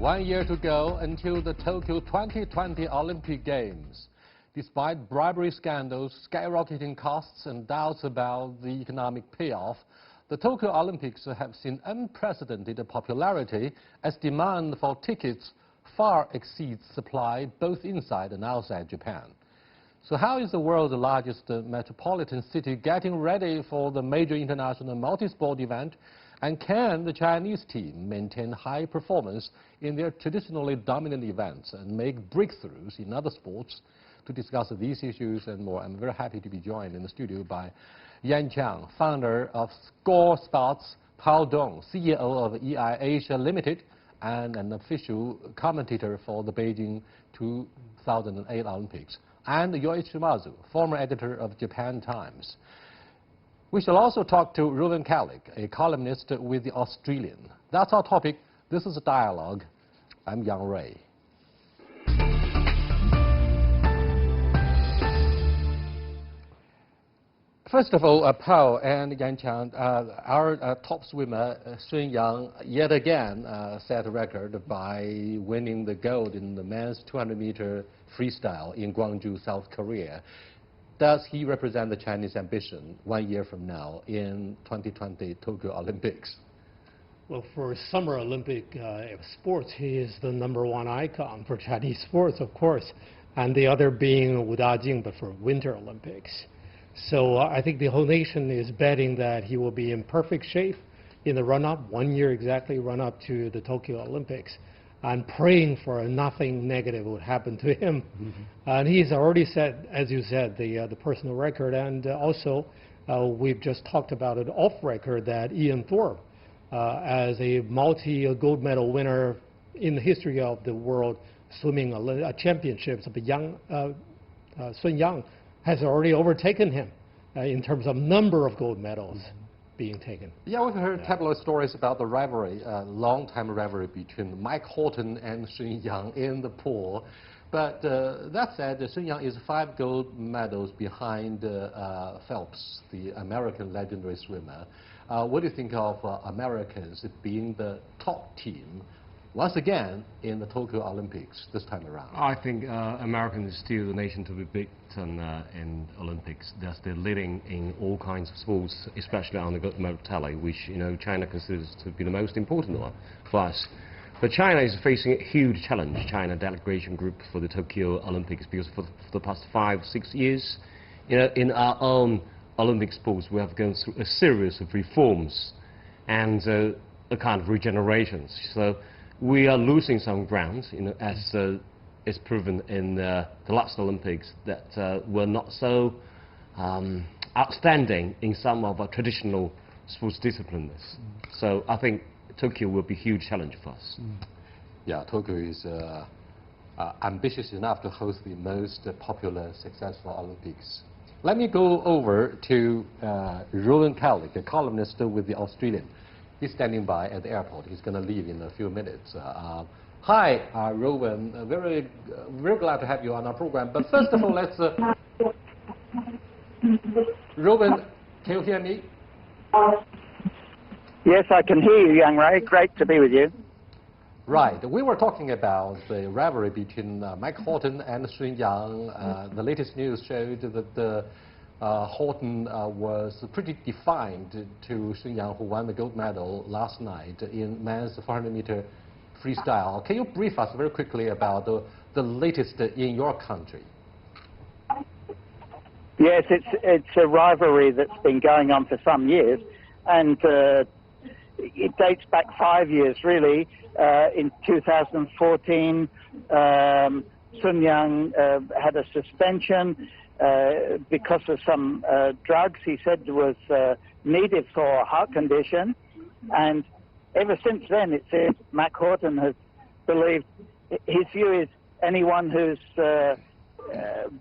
1 year to go until the Tokyo 2020 Olympic Games. Despite bribery scandals, skyrocketing costs, and doubts about the economic payoff, the Tokyo Olympics have seen unprecedented popularity as demand for tickets far exceeds supply both inside and outside Japan. So how is the world's largest metropolitan city getting ready for the major international multi-sport event? And can the Chinese team maintain high performance in their traditionally dominant events and make breakthroughs in other sports? To discuss these issues and more, I'm very happy to be joined in the studio by Yan Qiang, founder of Score Sports, Pao Dong, CEO of EI Asia Limited, and an official commentator for the Beijing 2008 Olympics, and Yoichi Shimazu, former editor of Japan Times. We shall also talk to Rowan Kallick, a columnist with The Australian. That's our topic. This is a dialogue. I'm Yang Ray. First of all, Pao and Yan Qiang, our top swimmer, Sun Yang, yet again set a record by winning the gold in the men's 200-meter freestyle in Gwangju, South Korea. Does he represent the Chinese ambition 1 year from now in 2020 Tokyo Olympics? Well, for Summer Olympic sports, he is the #1 icon for Chinese sports, of course, and the other being Wu Dajing, but for Winter Olympics. So I think the whole nation is betting that he will be in perfect shape in the run-up, 1 year exactly run-up to the Tokyo Olympics, and praying for nothing negative would happen to him. And he's already set, as you said, the personal record, and also we've just talked about it off record that Ian Thorpe, as a multi-gold medal winner in the history of the world swimming championships, Sun Yang has already overtaken him in terms of number of gold medals being taken. Yeah, we've heard tabloid stories about the rivalry, long-time rivalry between Mike Horton and Sun Yang in the pool. But that said, Sun Yang is 5 gold medals behind Phelps, the American legendary swimmer. What do you think of Americans being the top team once again in the Tokyo Olympics this time around? I think Americans is still the nation to be beaten in Olympics. They're still leading in all kinds of sports, especially on the gold medal tally, which China considers to be the most important one for us. But China is facing a huge challenge, China delegation group for the Tokyo Olympics, because for the past 5-6 years, in our own Olympic sports, we have gone through a series of reforms and a kind of regenerations. So we are losing some ground, as is proven in the last Olympics, that were not so outstanding in some of our traditional sports disciplines. So I think Tokyo will be a huge challenge for us. Yeah, Tokyo is ambitious enough to host the most popular, successful Olympics. Let me go over to Rowan Kallick, a columnist with The Australian. He's standing by at the airport. He's going to leave in a few minutes. Hi, Rowan. Very glad to have you on our program. But first of all, let's... Rowan, can you hear me? Yes, I can hear you, Young Ray. Great to be with you. Right. We were talking about the rivalry between Mike Horton and Sun Yang. The latest news showed that Horton was pretty defined to Sun Yang, who won the gold medal last night in men's 400-meter freestyle. Can you brief us very quickly about the latest in your country? Yes, it's a rivalry that's been going on for some years, and it dates back 5 years, really. In 2014, Sun Yang had a suspension because of some drugs he said was needed for a heart condition, and ever since then it seems Mac Horton has believed, his view is anyone who's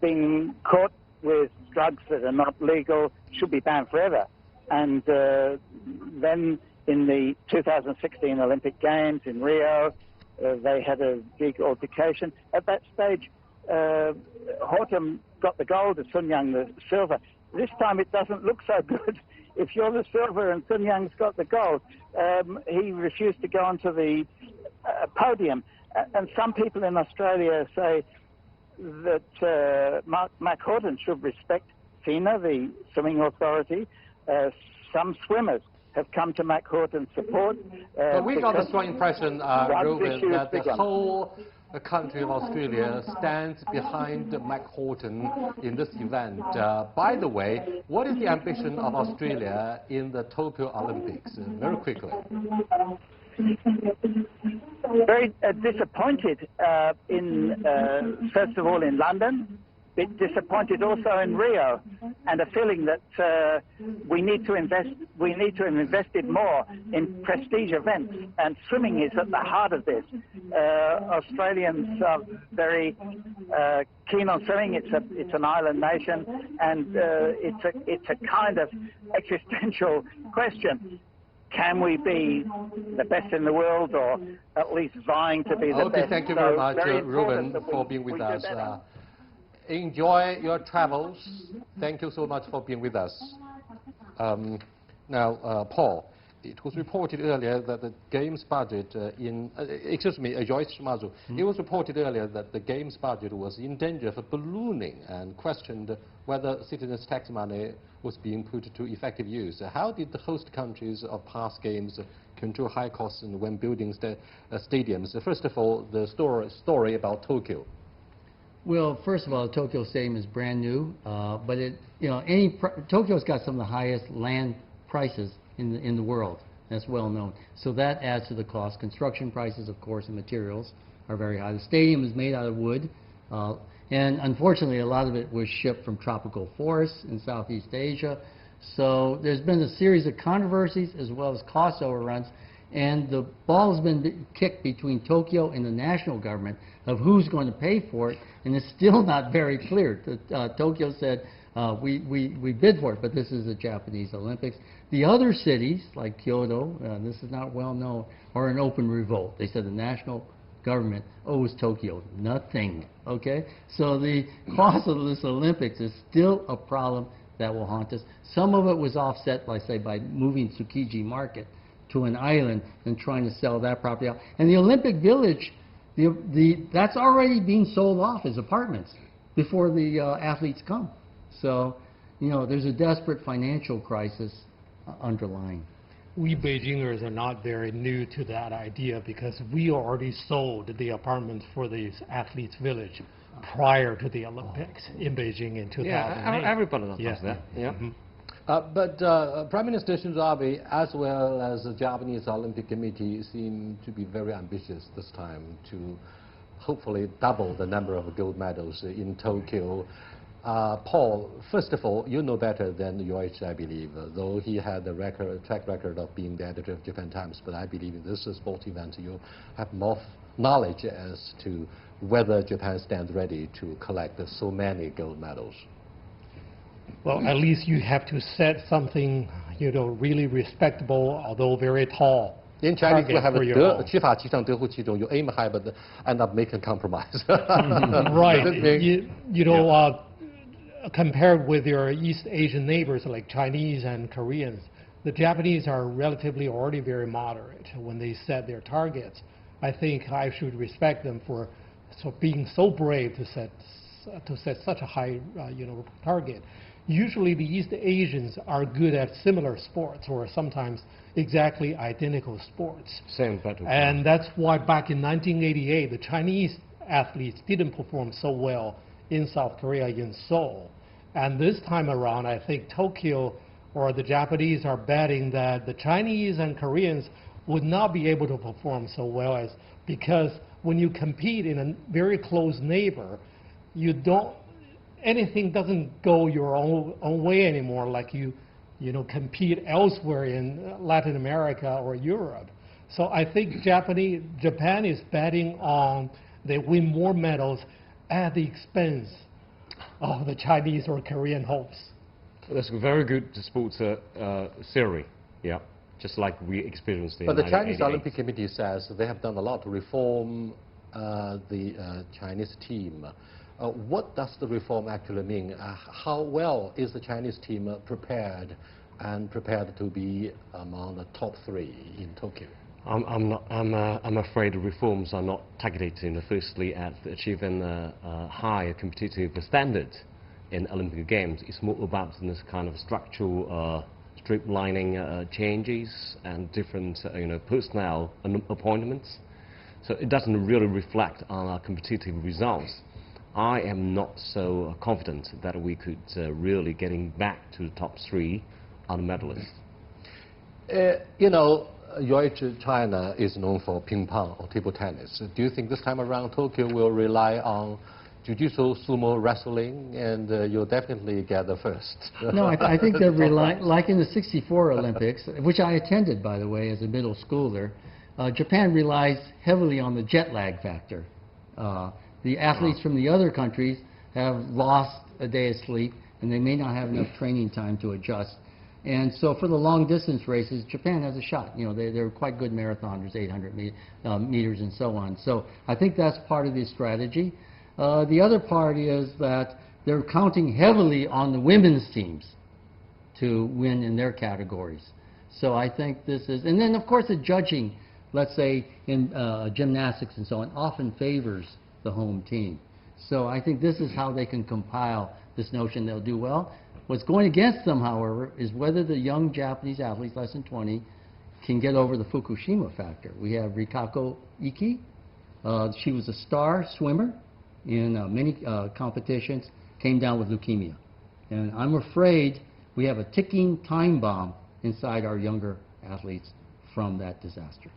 been caught with drugs that are not legal should be banned forever. And then in the 2016 Olympic Games in Rio, they had a big altercation. At that stage, Horton got the gold and Sun Yang the silver. This time it doesn't look so good. If you're the silver and Sun Yang's got the gold, he refused to go onto the podium. And some people in Australia say that Mac Horton should respect FINA, the swimming authority. Some swimmers have come to Mac Horton's support. But we got a strong impression, Ruben, that the one. whole country of Australia stands behind Mac Horton in this event. By the way, what is the ambition of Australia in the Tokyo Olympics? Very quickly. Very disappointed first of all in London, bit disappointed also in Rio, and a feeling that we need to have invested more in prestige events, and swimming is at the heart of this. Australians are very keen on swimming. It's an island nation, and it's a kind of existential question. Can we be the best in the world, or at least vying to be the best? Okay, thank you very So much, Ruben, that for being with us. better. Enjoy your travels. Thank you so much for being with us. Now, Paul, it was reported earlier that the games budget Joyce Mazu, it was reported earlier that the games budget was in danger of ballooning and questioned whether citizens' tax money was being put to effective use. How did the host countries of past games control high costs when building stadiums? First of all, the story about Tokyo. Well, first of all, Tokyo Stadium is brand new, but Tokyo's got some of the highest land prices in the world. That's well known. So that adds to the cost. Construction prices, of course, and materials are very high. The stadium is made out of wood, and unfortunately, a lot of it was shipped from tropical forests in Southeast Asia. So there's been a series of controversies as well as cost overruns, and the ball has been kicked between Tokyo and the national government of who's going to pay for it, and it's still not very clear. Tokyo said, we bid for it, but this is the Japanese Olympics. The other cities, like Kyoto, this is not well known, are in open revolt. They said the national government owes Tokyo nothing, okay? So the cost of this Olympics is still a problem that will haunt us. Some of it was offset, by moving Tsukiji Market to an island and trying to sell that property out. And the Olympic Village, that's already being sold off as apartments before the athletes come. So, there's a desperate financial crisis underlying. We Beijingers are not very new to that idea because we already sold the apartments for the athletes' village prior to the Olympics in Beijing in 2008. Yeah, everybody does that. Yeah. Mm-hmm. But Prime Minister Shinzo Abe, as well as the Japanese Olympic Committee, seem to be very ambitious this time to hopefully double the number of gold medals in Tokyo. Paul, first of all, you know better than Yoichi, I believe, though he had a track record of being the editor of Japan Times, but I believe in this sport event you have more knowledge as to whether Japan stands ready to collect so many gold medals. Well, at least you have to set something, really respectable, although very tall. In Chinese, we have a 取法其上得乎其中, you aim high but end up making compromise. Right. Compared with your East Asian neighbors like Chinese and Koreans, the Japanese are relatively already very moderate when they set their targets. I think I should respect them for being so brave to set such a high target. Usually the East Asians are good at similar sports or sometimes exactly identical sports. Same pattern. And that's why back in 1988 the Chinese athletes didn't perform so well in South Korea, in Seoul. And this time around, I think Tokyo or the Japanese are betting that the Chinese and Koreans would not be able to perform so well because when you compete in a very close neighbor, anything doesn't go your own way anymore like you compete elsewhere in Latin America or Europe. So I think Japan is betting on they win more medals at the expense of the Chinese or Korean hopes. That's a very good sports theory, yeah, just like we experienced in 1988. But the Chinese Olympic Committee says they have done a lot to reform the Chinese team. What does the reform actually mean? How well is the Chinese team prepared to be among the top 3 in Tokyo? I'm afraid the reforms are not targeted, firstly at achieving a higher competitive standard in Olympic Games. It's more about this kind of structural streamlining changes and different personnel appointments. So it doesn't really reflect on our competitive results. I am not so confident that we could really getting back to the top 3 on the medalists. China is known for ping pong or table tennis. Do you think this time around Tokyo will rely on jiu-jitsu, sumo, wrestling, and you'll definitely get the first? No, I think they're relying, like in the '64 Olympics, which I attended, by the way, as a middle schooler. Japan relies heavily on the jet lag factor. The athletes from the other countries have lost a day of sleep, and they may not have enough training time to adjust. And so for the long distance races, Japan has a shot. They're quite good marathoners, 800 meters and so on. So I think that's part of the strategy. The other part is that they're counting heavily on the women's teams to win in their categories. So I think this is, and then of course the judging, let's say in gymnastics and so on, often favors the home team. So I think this is how they can compile this notion they'll do well. What's going against them, however, is whether the young Japanese athletes, less than 20, can get over the Fukushima factor. We have Rikako Iki. She was a star swimmer in many competitions, came down with leukemia. And I'm afraid we have a ticking time bomb inside our younger athletes from that disaster.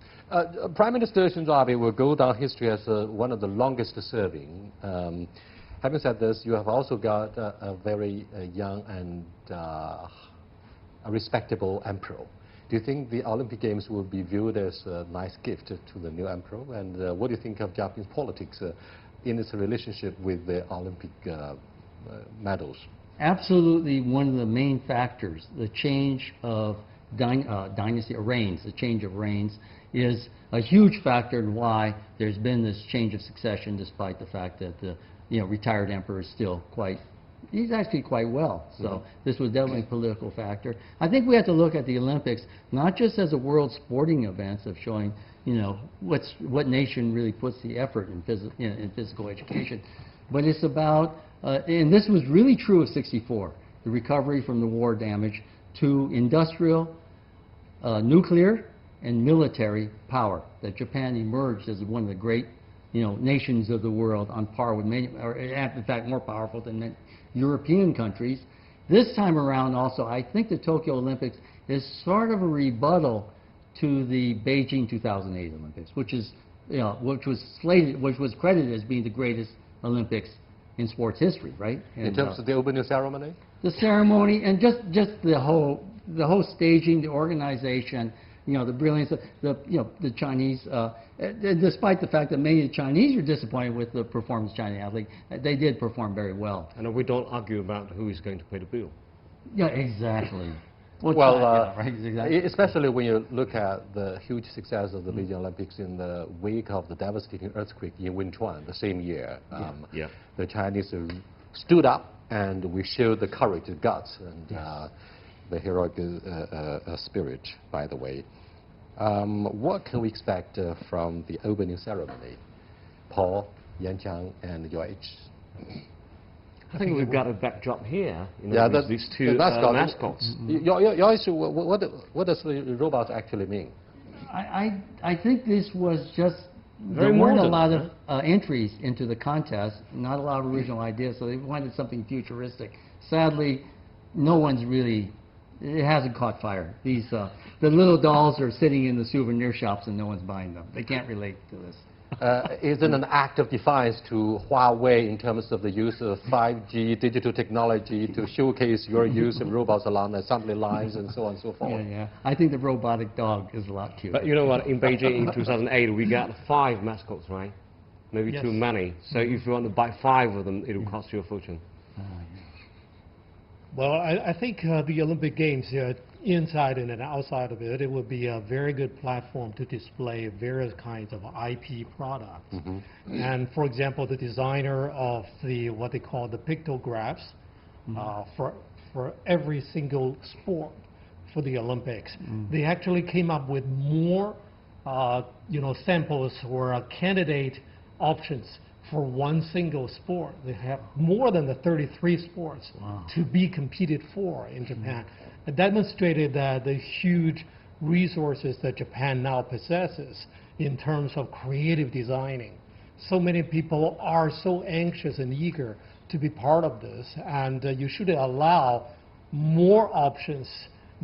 Prime Minister Shinzo Abe will go down history as one of the longest serving. Having said this, you have also got a very young and a respectable emperor. Do you think the Olympic Games will be viewed as a nice gift to the new emperor? And what do you think of Japanese politics in its relationship with the Olympic medals? Absolutely one of the main factors, the change of dynasty, reigns, the change of reigns, is a huge factor in why there's been this change of succession, despite the fact that the retired emperor is still he's actually quite well. So this was definitely a political factor. I think we have to look at the Olympics not just as a world sporting event of showing, what nation really puts the effort in physical education, but it's about, and this was really true of '64, the recovery from the war damage to industrial, nuclear, and military power. That Japan emerged as one of the great nations of the world, on par with many, or in fact more powerful than European countries. This time around also, I think the Tokyo Olympics is sort of a rebuttal to the Beijing 2008 Olympics, which was credited as being the greatest Olympics in sports history, right? And, in terms of the opening ceremony? The ceremony and just the whole staging, the organization, the brilliance of the Chinese, despite the fact that many of the Chinese are disappointed with the performance of Chinese athletes, they did perform very well. And we don't argue about who is going to pay the bill. Yeah, exactly. Right, exactly. Especially when you look at the huge success of the Beijing Olympics in the wake of the devastating earthquake in Wenchuan the same year. The Chinese stood up and we showed the courage, the guts, and the heroic spirit, by the way. What can we expect from the opening ceremony? Paul, Yanqiang, and Yoich? I think we've got a backdrop here, with these two mascots. Yoich, what does the robot actually mean? I think this was just, there Very weren't a modern, lot of entries into the contest, not a lot of original ideas, so they wanted something futuristic. Sadly, no one's really, it hasn't caught fire. These, the little dolls are sitting in the souvenir shops and no one's buying them. They can't relate to this. Is it an act of defiance to Huawei in terms of the use of 5G digital technology to showcase your use of robots along the assembly lines and so on and so forth? Yeah. I think the robotic dog is a lot cuter. But you know what, in Beijing in 2008, we got 5 mascots, right? Maybe too many. So if you want to buy 5 of them, it will cost you a fortune. Well, I think the Olympic Games, inside and outside of it, it would be a very good platform to display various kinds of IP products. And for example, the designer of what they call the pictographs for every single sport for the Olympics, they actually came up with more samples or candidate options for one single sport. They have more than the 33 sports to be competed for in Japan. It demonstrated that the huge resources that Japan now possesses in terms of creative designing. So many people are so anxious and eager to be part of this, and you should allow more options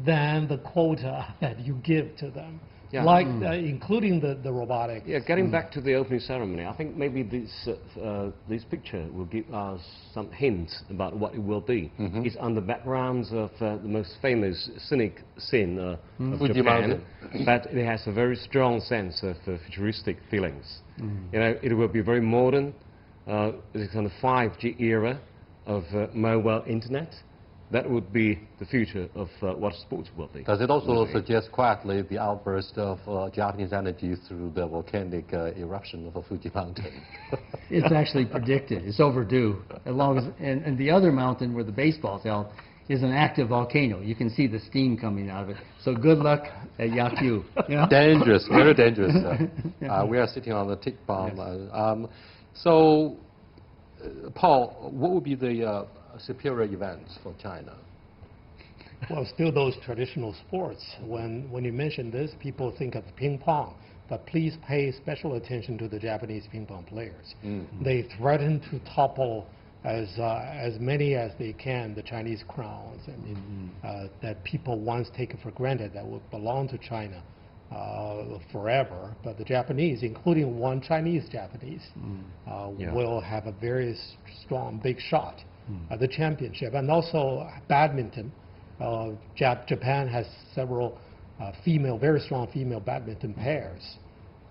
than the quota that you give to them. Yeah. Like including the robotics. Yeah, getting back to the opening ceremony, I think maybe this picture will give us some hints about what it will be. It's on the backgrounds of the most famous scenic scene of Japan, but it has a very strong sense of futuristic feelings. It will be very modern. It's kind of 5G era of mobile internet. That would be the future of what sports will be. Does it also suggest quietly the outburst of Japanese energy through the volcanic eruption of a Fuji mountain? It's actually predicted. It's overdue. As long as, and the other mountain where the baseball's held is an active volcano. You can see the steam coming out of it. So good luck at Yaku. Dangerous, very dangerous. We are sitting on the tick bomb. So, Paul, what would be the superior events for China? Well, still those traditional sports. When you mention this, people think of ping pong, but please pay special attention to the Japanese ping pong players. They threaten to topple as many as they can the Chinese crowns that people once taken for granted that would belong to China forever. But the Japanese, including one Chinese Japanese, will have a very strong, big shot at the championship. And also badminton. Japan has several very strong female badminton pairs.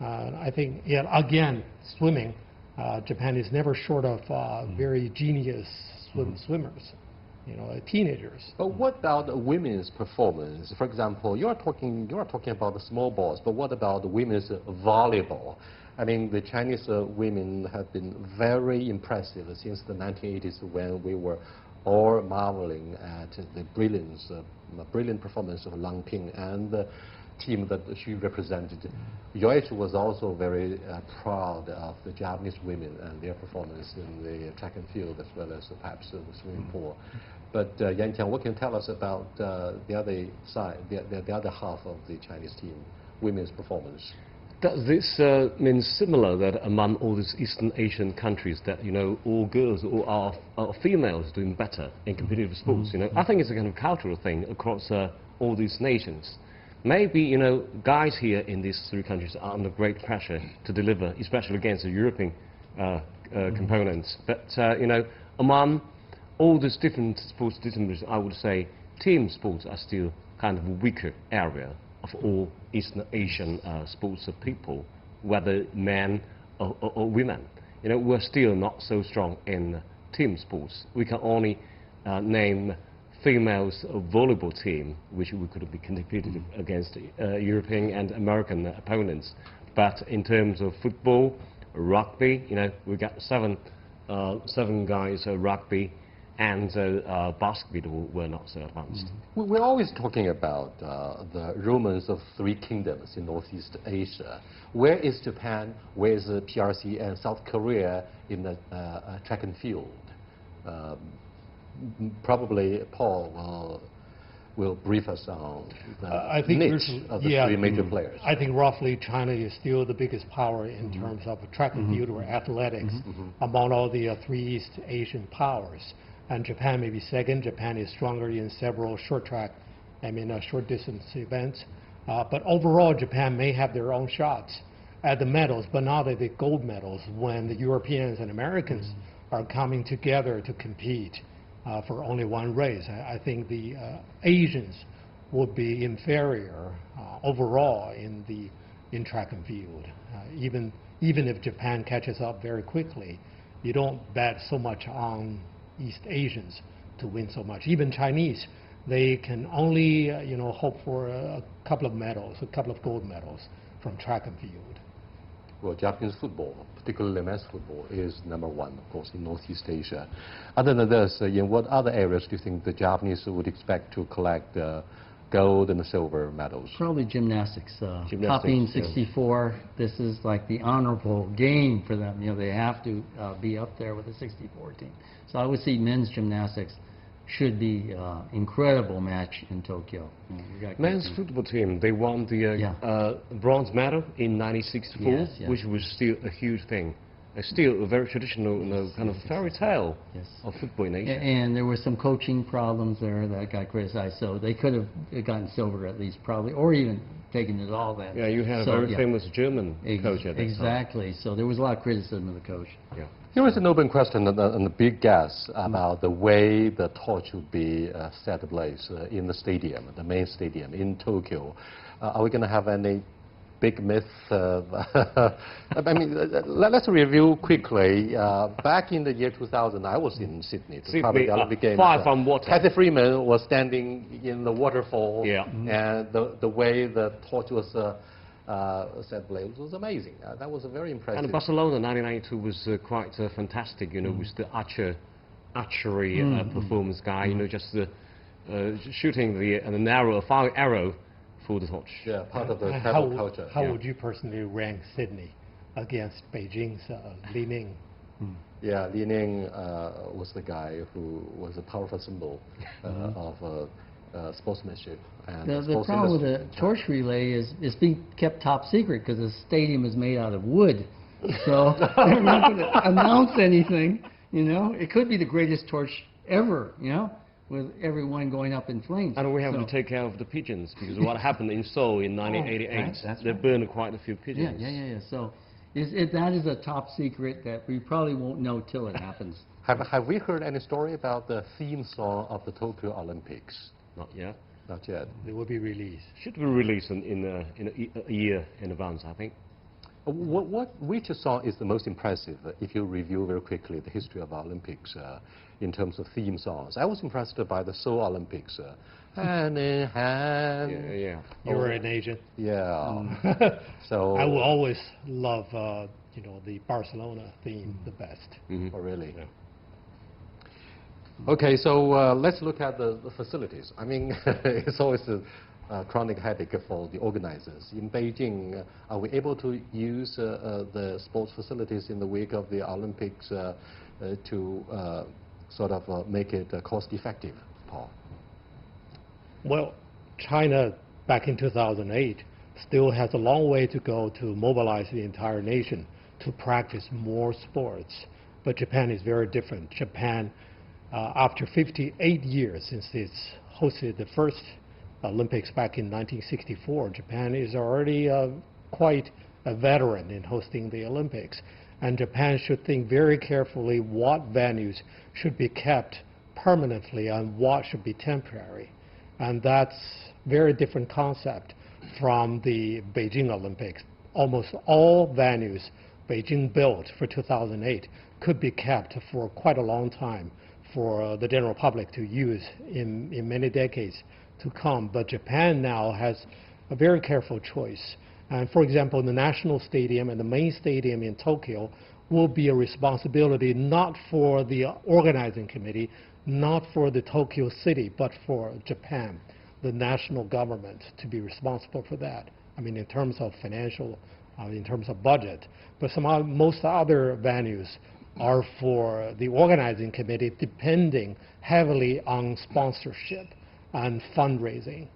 I think, again, swimming, Japan is never short of very genius swimmers, teenagers. But what about the women's performance? For example, you are talking about the small balls, but what about the women's volleyball? I mean, the Chinese women have been very impressive since the 1980s when we were all marveling at the brilliant performance of Lang Ping and the team that she represented. Yoichi was also very proud of the Japanese women and their performance in the track and field as well as perhaps the swimming pool. But Yan Tiang, what can you tell us about the other side, the other half of the Chinese team, women's performance? Does this mean similar that among all these Eastern Asian countries that all girls, all are females doing better in competitive sports? I think it's a kind of cultural thing across all these nations. Maybe guys here in these three countries are under great pressure to deliver, especially against the European components. But among all these different sports disciplines, I would say team sports are still kind of a weaker area of all Eastern Asian sports of people, whether men or women. We're still not so strong in team sports. We can only name females volleyball team, which we could be competed against European and American opponents. But in terms of football, rugby, we got seven guys rugby, and basketball were not so advanced. We're always talking about the rumors of three kingdoms in Northeast Asia. Where is Japan? Where is the PRC and South Korea in the track and field? Probably Paul will brief us on the niche of the three major players. I think roughly China is still the biggest power in terms of track and field or athletics among all the three East Asian powers. And Japan may be second. Japan is stronger in several short distance events. But overall, Japan may have their own shots at the medals, but not at the gold medals when the Europeans and Americans are coming together to compete for only one race. I think the Asians would be inferior overall in track and field. Even if Japan catches up very quickly, you don't bet so much on East Asians to win so much. Even Chinese, they can only hope for a couple of medals, a couple of gold medals from track and field. Well, Japanese football, particularly men's football, is number one, of course, in Northeast Asia. Other than this, in what other areas do you think the Japanese would expect to collect gold and silver medals? Probably gymnastics. Gymnastics, Topping yeah. 64. This is like the honorable game for them. You know, they have to be up there with the 64 team. So I would see men's gymnastics should be incredible match in Tokyo. You know, we got Men's good football team, they won the Yeah. bronze medal in 1964, Yes, yes. which was still a huge thing. It's still a very traditional, you know, kind of fairy tale Yes. of football in Asia. And there were some coaching problems there that got criticized, so they could have gotten silver at least, probably, or even taken it all then. Yeah, you had So, a very yeah. famous German coach at that time. Exactly. So there was a lot of criticism of the coach. Yeah. Here is an open question and a big guess about the way the torch would be set ablaze in the stadium, the main stadium in Tokyo. Are we going to have any big myth? I mean, let's review quickly. Back in the year 2000, I was in Sydney to cover the Olympic Games. far from water. Kathy Freeman was standing in the waterfall, Yeah. and the way the torch was set ablaze was amazing. That was a very impressive. And Barcelona 1992 was quite fantastic, you know, with the archery performance guy, you know, just shooting an arrow, a fire arrow for the torch. Yeah, part of the And tribal culture. How Yeah. would you personally rank Sydney against Beijing's Li Ning? Yeah, Li Ning was the guy who was a powerful symbol of sportsmanship. And The sports problem with the industry. torch relay is it's being kept top secret because the stadium is made out of wood. So they're not going to announce anything, you know. It could be the greatest torch ever, you know, with everyone going up in flames. And we have So- to take care of the pigeons, because what happened in Seoul in 1988, that's they right. burned quite a few Yeah, pigeons. yeah. So that is a top secret that we probably won't know till it happens. Have we heard any story about the theme song of the Tokyo Olympics? Not yet. Not yet. They will be released. Should be released in a year in advance, I think. Which song is the most impressive if you review very quickly the history of Olympics in terms of theme songs? I was impressed by the Seoul Olympics. Hand in hand. Yeah. You were an agent. Yeah. So. I will always love, you know, the Barcelona theme the best. Oh, really? Yeah. Okay, so let's look at the facilities. I mean, it's always a chronic headache for the organizers. In Beijing, are we able to use the sports facilities in the wake of the Olympics to sort of make it cost-effective, Paul? Well, China, back in 2008, still has a long way to go to mobilize the entire nation to practice more sports. But Japan is very different. Japan, after 58 years since it's hosted the first Olympics back in 1964, Japan is already quite a veteran in hosting the Olympics. And Japan should think very carefully what venues should be kept permanently and what should be temporary. And that's a very different concept from the Beijing Olympics. Almost all venues Beijing built for 2008 could be kept for quite a long time for the general public to use in many decades to come. But Japan now has a very careful choice. And for example, the National Stadium and the main stadium in Tokyo will be a responsibility not for the organizing committee, not for the Tokyo city, but for Japan, the national government, to be responsible for that. I mean, in terms of financial, in terms of budget. But most other venues are for the organizing committee, depending heavily on sponsorship and fundraising.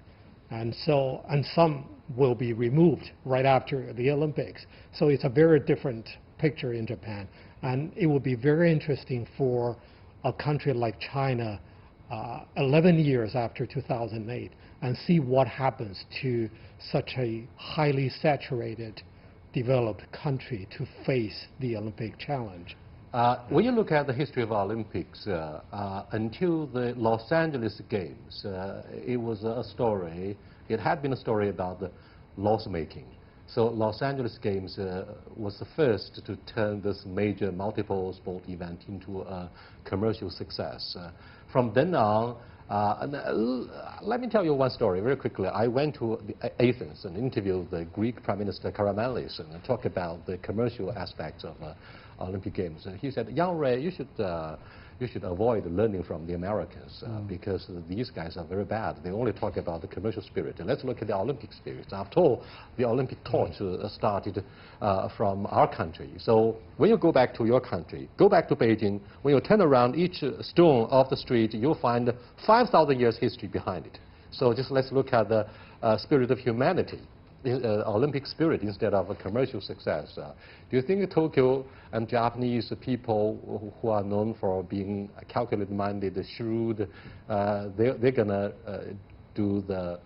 And some will be removed right after the Olympics. So it's a very different picture in Japan. And it will be very interesting for a country like China 11 years after 2008 and see what happens to such a highly saturated, developed country to face the Olympic challenge. When you look at the history of Olympics, until the Los Angeles Games, it was a story, it had been a story about the loss making. So Los Angeles Games was the first to turn this major multiple sport event into a commercial success. From then on, let me tell you one story very quickly. I went to Athens and interviewed the Greek Prime Minister Karamanlis and talked about the commercial aspects Olympic Games. He said, "Young Ray, you should avoid learning from the Americans because these guys are very bad. They only talk about the commercial spirit. Let's look at the Olympic spirit. After all, the Olympic torch started from our country. So when you go back to your country, go back to Beijing, when you turn around each stone of the street, you'll find 5,000 years history behind it. So just let's look at the spirit of humanity. Olympic spirit instead of a commercial success. Do you think Tokyo and Japanese people who are known for being calculated-minded, shrewd, they're going to do the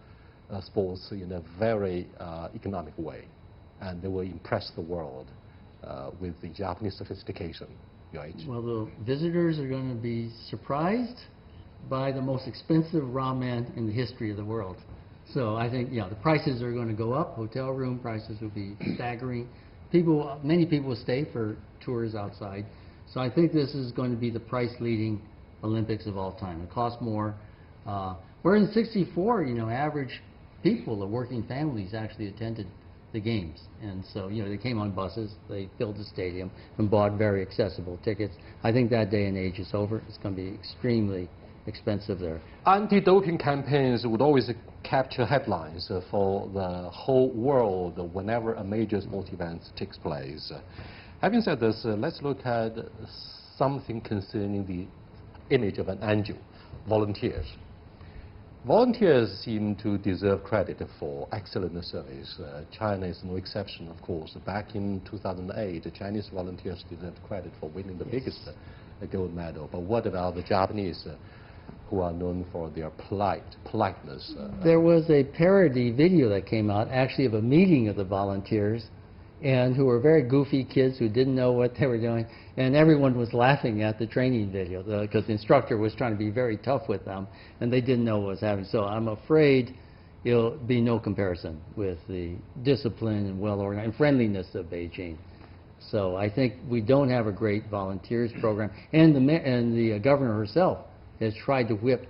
sports in a very economic way, and they will impress the world with the Japanese sophistication, right? Well, the visitors are going to be surprised by the most expensive ramen in the history of the world. So I think, the prices are going to go up. Hotel room prices will be staggering. Many people will stay for tours outside. So I think this is going to be the price-leading Olympics of all time. It costs more. Where in '64, average people, the working families, actually attended the games. And so, they came on buses, they filled the stadium, and bought very accessible tickets. I think that day and age is over. It's going to be extremely expensive there. Anti-doping campaigns would always capture headlines for the whole world whenever a major sports event takes place. Having said this, let's look at something concerning the image of an angel, volunteers. Volunteers seem to deserve credit for excellent service. China is no exception, of course. Back in 2008, the Chinese volunteers deserved credit for winning the biggest gold medal. But what about the Japanese, who are known for their politeness? There was a parody video that came out, actually, of a meeting of the volunteers, and who were very goofy kids who didn't know what they were doing, and everyone was laughing at the training video because the instructor was trying to be very tough with them, and they didn't know what was happening. So I'm afraid it'll be no comparison with the discipline and well-organized and friendliness of Beijing. So I think we don't have a great volunteers program, and the governor herself has tried to whip,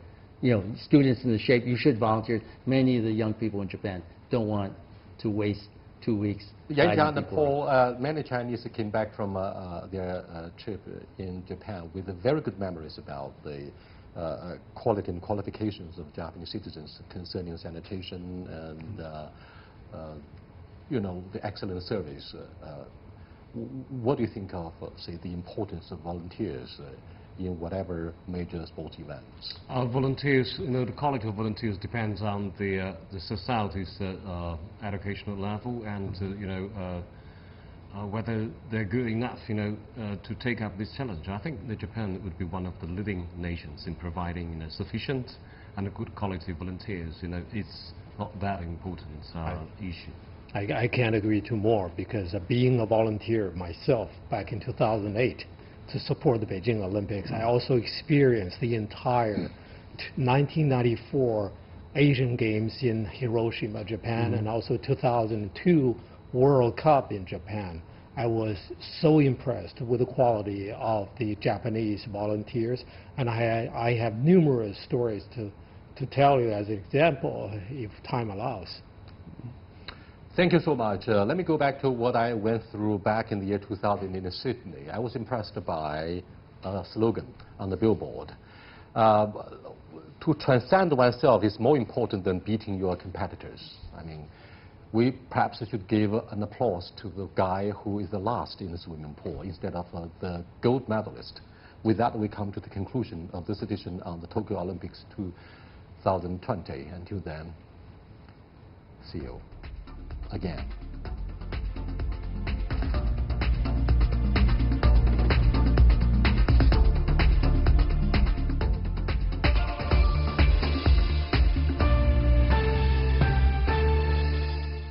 students into shape. You should volunteer. Many of the young people in Japan don't want to waste 2 weeks. Many Chinese came back from their trip in Japan with very good memories about the quality and qualifications of Japanese citizens concerning sanitation and, the excellent service. What do you think of, say, the importance of volunteers in whatever major sports events? Volunteers, the quality of volunteers depends on the society's educational level and, whether they're good enough, to take up this challenge. I think that Japan would be one of the leading nations in providing, sufficient and good quality volunteers. It's not that important issue. I can't agree too more, because being a volunteer myself back in 2008 to support the Beijing Olympics, I also experienced the entire 1994 Asian Games in Hiroshima, Japan, and also 2002 World Cup in Japan. I was so impressed with the quality of the Japanese volunteers, and I have numerous stories to tell you as an example if time allows. Thank you so much. Let me go back to what I went through back in the year 2000 in Sydney. I was impressed by a slogan on the billboard. To transcend oneself is more important than beating your competitors. I mean, we perhaps should give an applause to the guy who is the last in the swimming pool instead of the gold medalist. With that, we come to the conclusion of this edition on the Tokyo Olympics 2020. Until then, see you again.